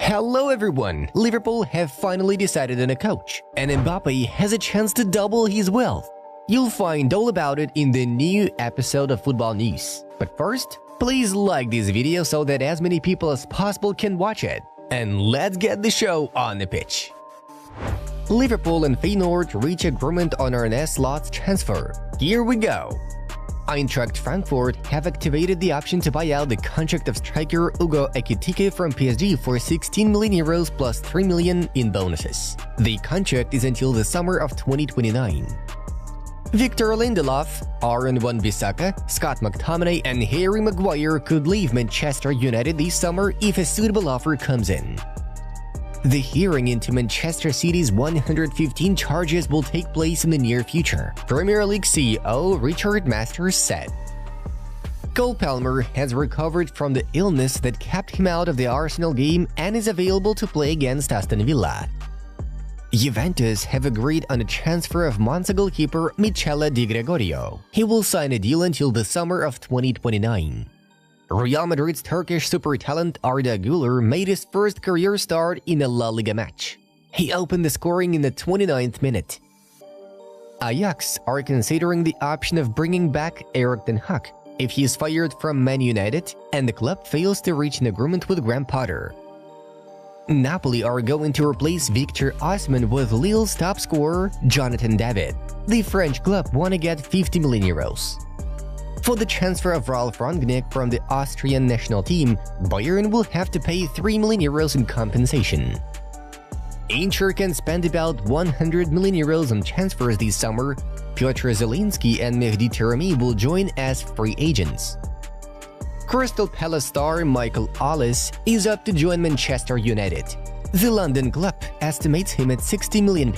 Hello everyone! Liverpool have finally decided on a coach, and Mbappe has a chance to double his wealth. You'll find all about it in the new episode of Football News. But first, please like this video so that as many people as possible can watch it. And let's get the show on the pitch. Liverpool and Feyenoord reach agreement on Arne Slot's transfer. Here we go! Eintracht Frankfurt have activated the option to buy out the contract of striker Hugo Ekitike from PSG for 16 million euros plus 3 million in bonuses. The contract is until the summer of 2029. Victor Lindelof, Aaron Wan-Bissaka, Scott McTominay and Harry Maguire could leave Manchester United this summer if a suitable offer comes in. The hearing into Manchester City's 115 charges will take place in the near future, Premier League CEO Richard Masters said. Cole Palmer has recovered from the illness that kept him out of the Arsenal game and is available to play against Aston Villa. Juventus have agreed on a transfer of Monza goalkeeper Michele Di Gregorio. He will sign a deal until the summer of 2029. Real Madrid's Turkish super talent Arda Güler made his first career start in a La Liga match. He opened the scoring in the 29th minute. Ajax are considering the option of bringing back Erik ten Hag if he is fired from Man United and the club fails to reach an agreement with Graham Potter. Napoli are going to replace Victor Osimhen with Lille's top scorer Jonathan David. The French club want to get 50 million euros. For the transfer of Ralf Rangnick from the Austrian national team, Bayern will have to pay 3 million euros in compensation. Inter can spend about 100 million euros on transfers this summer. Piotr Zielinski and Mehdi Taremi will join as free agents. Crystal Palace star Michael Ollis is up to join Manchester United. The London club estimates him at £60 million.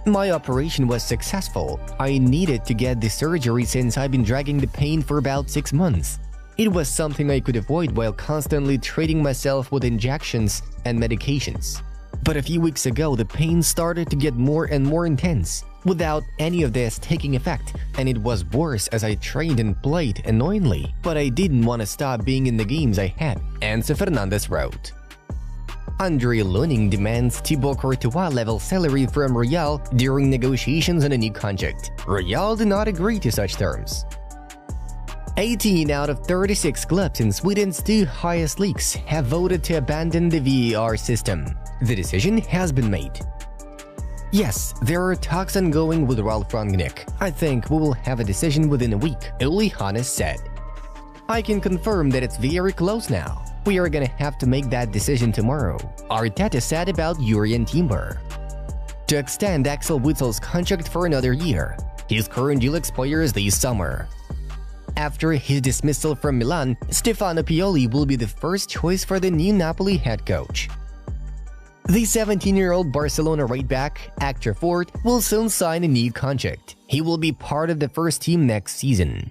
My operation was successful. I needed to get the surgery since I've been dragging the pain for about 6 months. It was something I could avoid while constantly treating myself with injections and medications. But a few weeks ago, the pain started to get more and more intense, without any of this taking effect, and it was worse as I trained and played annoyingly. But I didn't want to stop being in the games I had, Enzo Fernandez wrote. Andre Luning demands Thibaut Courtois-level salary from Real during negotiations on a new contract. Real did not agree to such terms. 18 out of 36 clubs in Sweden's two highest leagues have voted to abandon the VAR system. The decision has been made. Yes, there are talks ongoing with Ralf Rangnick. I think we will have a decision within a week, Uli Hoeneß said. I can confirm that it's very close now. We are gonna have to make that decision tomorrow, Arteta said about Jurgen Timber. To extend Axel Witsel's contract for another year, his current deal expires this summer. After his dismissal from Milan, Stefano Pioli will be the first choice for the new Napoli head coach. The 17-year-old Barcelona right-back, Actor Ford, will soon sign a new contract. He will be part of the first team next season.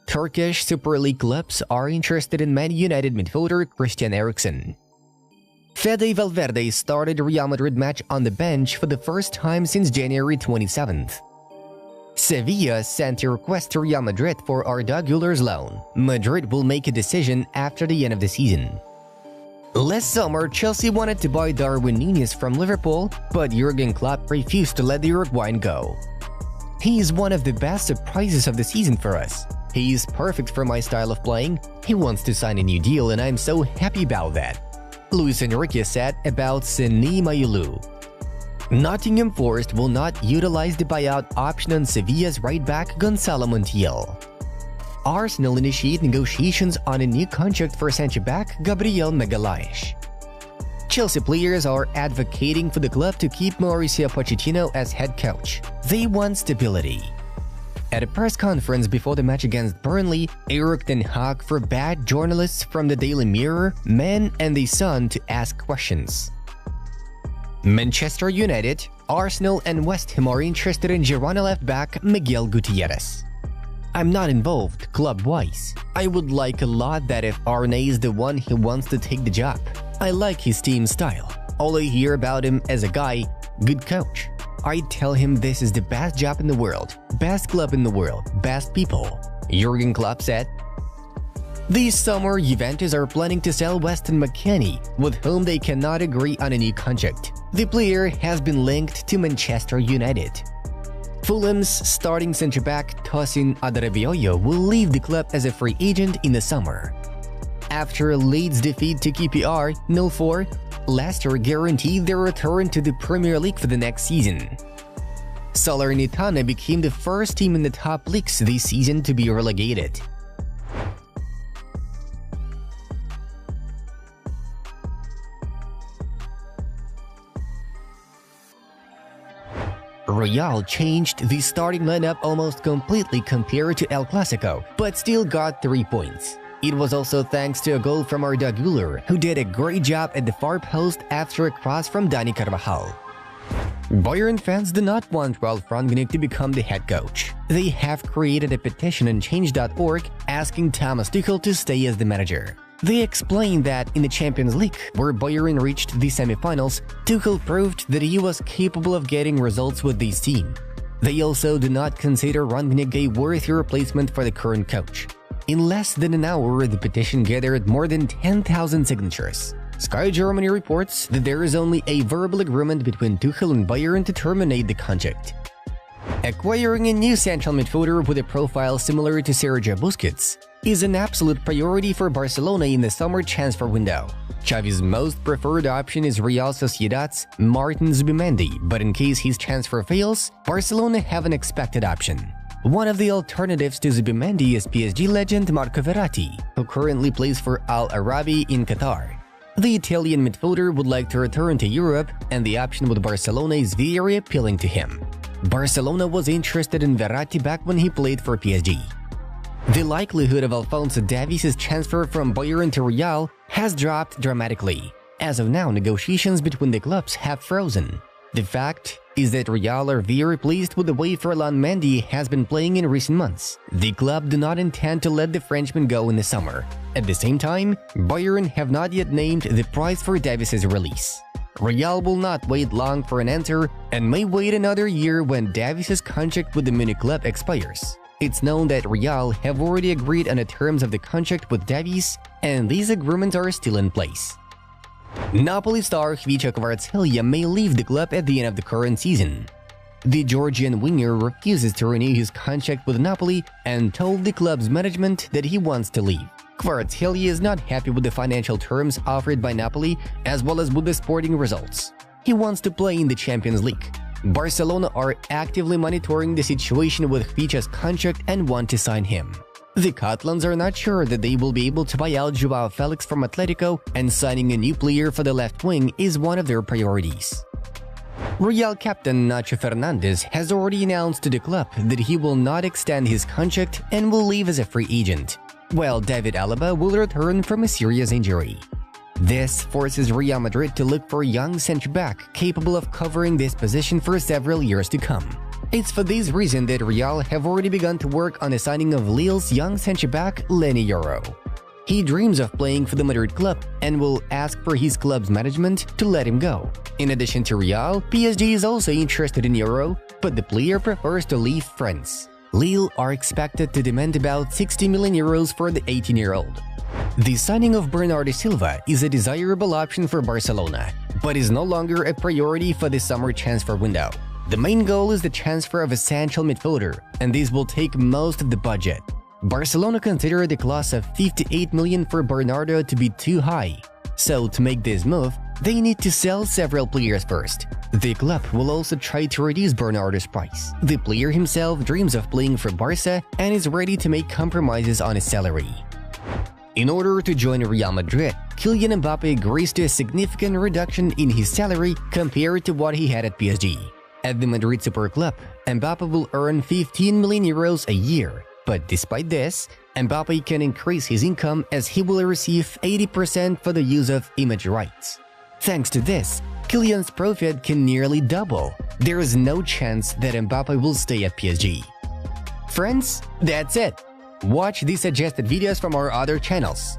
Turkish Super League clubs are interested in Man United midfielder Christian Eriksen. Fede Valverde started a Real Madrid match on the bench for the first time since January 27th. Sevilla sent a request to Real Madrid for Arda Güler's loan. Madrid will make a decision after the end of the season. Last summer, Chelsea wanted to buy Darwin Núñez from Liverpool, but Jurgen Klopp refused to let the Uruguayan go. He is one of the best surprises of the season for us. He is perfect for my style of playing. He wants to sign a new deal and I'm so happy about that, Luis Enrique said about Seny Mayulu. Nottingham Forest will not utilize the buyout option on Sevilla's right-back Gonzalo Montiel. Arsenal initiate negotiations on a new contract for centre-back Gabriel Magalhaes. Chelsea players are advocating for the club to keep Mauricio Pochettino as head coach. They want stability. At a press conference before the match against Burnley, Erik ten Hag forbade journalists from the Daily Mirror, Man and the Sun to ask questions. Manchester United, Arsenal and West Ham are interested in Girona left-back Miguel Gutierrez. I'm not involved, club-wise. I would like a lot that if Arne is the one who wants to take the job. I like his team style. All I hear about him as a guy, good coach. I tell him this is the best job in the world, best club in the world, best people, Jurgen Klopp said. This summer, Juventus are planning to sell Weston McKennie, with whom they cannot agree on a new contract. The player has been linked to Manchester United. Fulham's starting centre-back Tosin Adarabioyo will leave the club as a free agent in the summer. After Leeds' defeat to QPR 0-4, Leicester guaranteed their return to the Premier League for the next season. Salernitana became the first team in the top leagues this season to be relegated. Real changed the starting lineup almost completely compared to El Clasico, but still got 3 points. It was also thanks to a goal from Arda Güler, who did a great job at the far post after a cross from Dani Carvajal. Bayern fans do not want Ralf Rangnick to become the head coach. They have created a petition on change.org asking Thomas Tuchel to stay as the manager. They explained that in the Champions League, where Bayern reached the semi-finals, Tuchel proved that he was capable of getting results with this team. They also do not consider Rangnick a worthy replacement for the current coach. In less than an hour, the petition gathered more than 10,000 signatures. Sky Germany reports that there is only a verbal agreement between Tuchel and Bayern to terminate the contract. Acquiring a new central midfielder with a profile similar to Sergio Busquets is an absolute priority for Barcelona in the summer transfer window. Xavi's most preferred option is Real Sociedad's Martin Zubimendi, but in case his transfer fails, Barcelona have an expected option. One of the alternatives to Zubimendi is PSG legend Marco Verratti, who currently plays for Al Arabi in Qatar. The Italian midfielder would like to return to Europe, and the option with Barcelona is very appealing to him. Barcelona was interested in Verratti back when he played for PSG. The likelihood of Alphonso Davies' transfer from Bayern to Real has dropped dramatically. As of now, negotiations between the clubs have frozen. The fact is that Real are very pleased with the way Ferland Mendy has been playing in recent months. The club do not intend to let the Frenchman go in the summer. At the same time, Bayern have not yet named the price for Davies' release. Real will not wait long for an answer and may wait another year when Davies' contract with the Munich club expires. It's known that Real have already agreed on the terms of the contract with Davies, and these agreements are still in place. Napoli star Khvicha Kvaratskhelia may leave the club at the end of the current season. The Georgian winger refuses to renew his contract with Napoli and told the club's management that he wants to leave. Kvaratskhelia is not happy with the financial terms offered by Napoli as well as with the sporting results. He wants to play in the Champions League. Barcelona are actively monitoring the situation with Khvicha's contract and want to sign him. The Catalans are not sure that they will be able to buy out Joao Felix from Atletico, and signing a new player for the left wing is one of their priorities. Real captain Nacho Fernandez has already announced to the club that he will not extend his contract and will leave as a free agent, while David Alaba will return from a serious injury. This forces Real Madrid to look for a young centre-back capable of covering this position for several years to come. It's for this reason that Real have already begun to work on the signing of Lille's young centre-back Leny Yoro. He dreams of playing for the Madrid club and will ask for his club's management to let him go. In addition to Real, PSG is also interested in Yoro, but the player prefers to leave France. Lille are expected to demand about 60 million euros for the 18-year-old. The signing of Bernardo Silva is a desirable option for Barcelona, but is no longer a priority for the summer transfer window. The main goal is the transfer of a central midfielder, and this will take most of the budget. Barcelona consider the clause of 58 million for Bernardo to be too high. So to make this move, they need to sell several players first. The club will also try to reduce Bernardo's price. The player himself dreams of playing for Barca and is ready to make compromises on his salary. In order to join Real Madrid, Kylian Mbappe agrees to a significant reduction in his salary compared to what he had at PSG. At the Madrid Super Club, Mbappe will earn 15 million euros a year. But despite this, Mbappe can increase his income as he will receive 80% for the use of image rights. Thanks to this, Kylian's profit can nearly double. There is no chance that Mbappe will stay at PSG. Friends, that's it. Watch these suggested videos from our other channels.